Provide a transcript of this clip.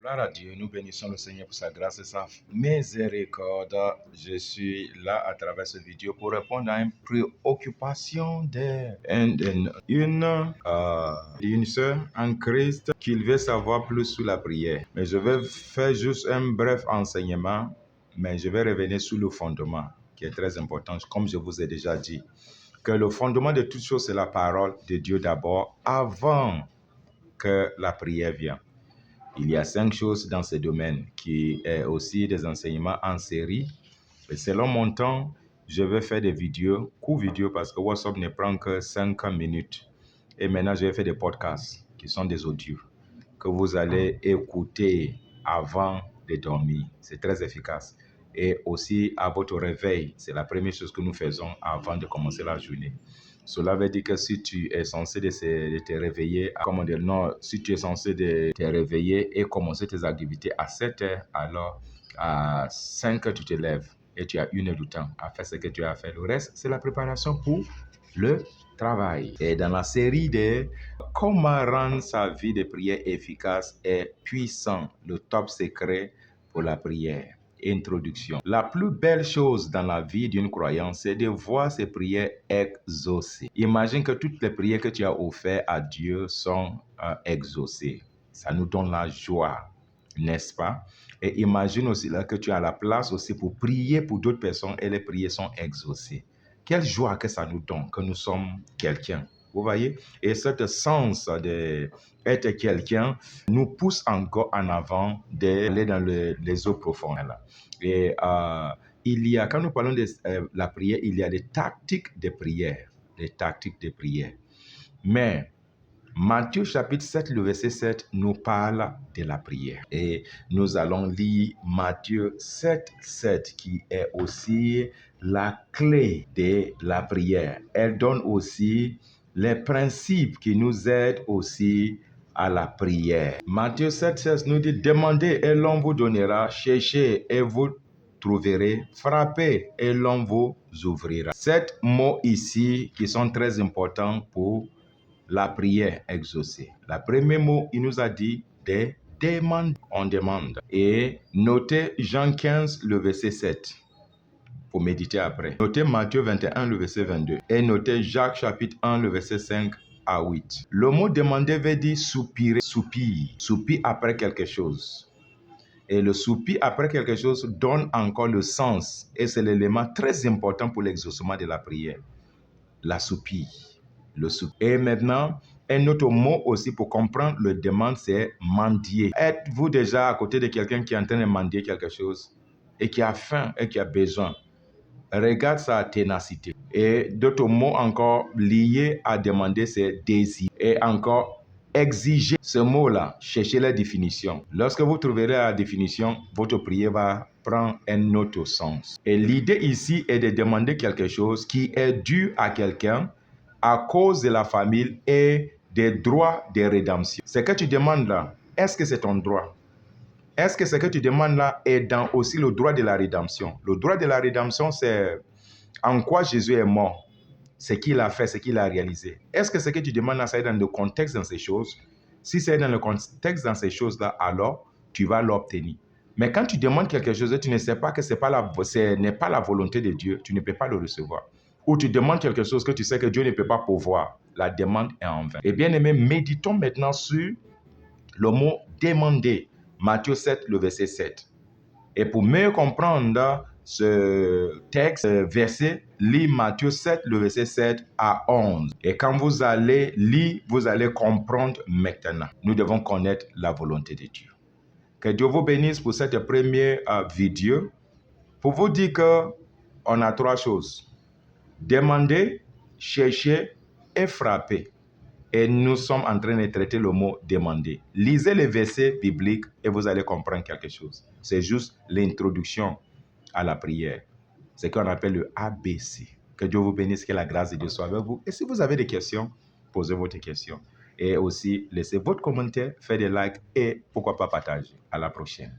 Gloire à Dieu, nous bénissons le Seigneur pour sa grâce et sa miséricorde. Je suis là à travers cette vidéo pour répondre à une préoccupation d'une sœur en Christ qui veut savoir plus sur la prière. Mais je vais faire juste un bref enseignement, mais je vais revenir sur le fondement qui est très important, comme je vous ai déjà dit. Que le fondement de toute chose, c'est la parole de Dieu d'abord, avant que la prière vienne. Il y a 5 choses dans ce domaine qui est aussi des enseignements en série. Et selon mon temps, je vais faire des vidéos, courtes vidéos, parce que WhatsApp ne prend que 5 minutes. Et maintenant, je vais faire des podcasts qui sont des audios que vous allez écouter avant de dormir. C'est très efficace. Et aussi à votre réveil, c'est la première chose que nous faisons avant de commencer la journée. Cela veut dire que si tu es censé de te réveiller, si tu es censé de te réveiller et commencer tes activités à 7 heures, alors à 5 heures, tu te lèves et tu as 1 heure de temps à faire ce que tu as à faire. Le reste, c'est la préparation pour le travail. Et dans la série de comment rendre sa vie de prière efficace et puissant, le top secret pour la prière. Introduction. La plus belle chose dans la vie d'une croyant, c'est de voir ses prières exaucées. Imagine que toutes les prières que tu as offertes à Dieu sont exaucées. Ça nous donne la joie, n'est-ce pas? Et imagine aussi là que tu as la place aussi pour prier pour d'autres personnes et les prières sont exaucées. Quelle joie que ça nous donne, que nous sommes quelqu'un. Vous voyez? Et ce sens d'être quelqu'un nous pousse encore en avant d'aller dans les eaux profondes. Là. Et quand nous parlons de la prière, il y a des tactiques de prière. Des tactiques de prière. Mais Matthieu chapitre 7, le verset 7 nous parle de la prière. Et nous allons lire Matthieu 7, 7 qui est aussi la clé de la prière. Elle donne aussi les principes qui nous aident aussi à la prière. Matthieu 7, 16 nous dit « Demandez et l'on vous donnera, cherchez et vous trouverez, frappez et l'on vous ouvrira. » 7 mots ici qui sont très importants pour la prière exaucée. Le premier mot, il nous a dit des demandes. On demande. Et notez Jean 15, le verset 7. Pour méditer après. Notez Matthieu 21, le verset 22. Et notez Jacques chapitre 1, le verset 5 à 8. Le mot demander veut dire soupirer. Soupir. Soupir après quelque chose. Et le soupir après quelque chose donne encore le sens. Et c'est l'élément très important pour l'exaucement de la prière. La soupir. Et maintenant, un autre mot aussi pour comprendre le demande, c'est mendier. Êtes-vous déjà à côté de quelqu'un qui est en train de mendier quelque chose et qui a faim et qui a besoin? Regarde sa ténacité. Et d'autres mots encore liés à demander, c'est désir. Et encore, exiger. Ce mot-là, cherchez la définition. Lorsque vous trouverez la définition, votre prière va prendre un autre sens. Et l'idée ici est de demander quelque chose qui est dû à quelqu'un à cause de la famille et des droits de rédemption. Ce que tu demandes là, est-ce que c'est ton droit? Est-ce que ce que tu demandes là est dans aussi le droit de la rédemption? Le droit de la rédemption, c'est en quoi Jésus est mort, ce qu'il a fait, ce qu'il a réalisé. Est-ce que ce que tu demandes là, ça est dans le contexte dans ces choses? Si c'est dans le contexte dans ces choses-là, alors tu vas l'obtenir. Mais quand tu demandes quelque chose et tu ne sais pas que ce n'est pas la volonté de Dieu, tu ne peux pas le recevoir. Ou tu demandes quelque chose que tu sais que Dieu ne peut pas pourvoir, la demande est en vain. Et bien aimé, méditons maintenant sur le mot demander. Matthieu 7, le verset 7. Et pour mieux comprendre ce texte, verset, lis Matthieu 7, le verset 7 à 11. Et quand vous allez lire, vous allez comprendre maintenant. Nous devons connaître la volonté de Dieu. Que Dieu vous bénisse pour cette première vidéo. Pour vous dire qu'on a 3 choses. Demander, chercher et frapper. Et nous sommes en train de traiter le mot demander. Lisez les versets bibliques et vous allez comprendre quelque chose. C'est juste l'introduction à la prière. C'est ce qu'on appelle le ABC. Que Dieu vous bénisse, que la grâce de Dieu soit avec vous. Et si vous avez des questions, posez votre question. Et aussi, laissez votre commentaire, faites des likes et pourquoi pas partager. À la prochaine.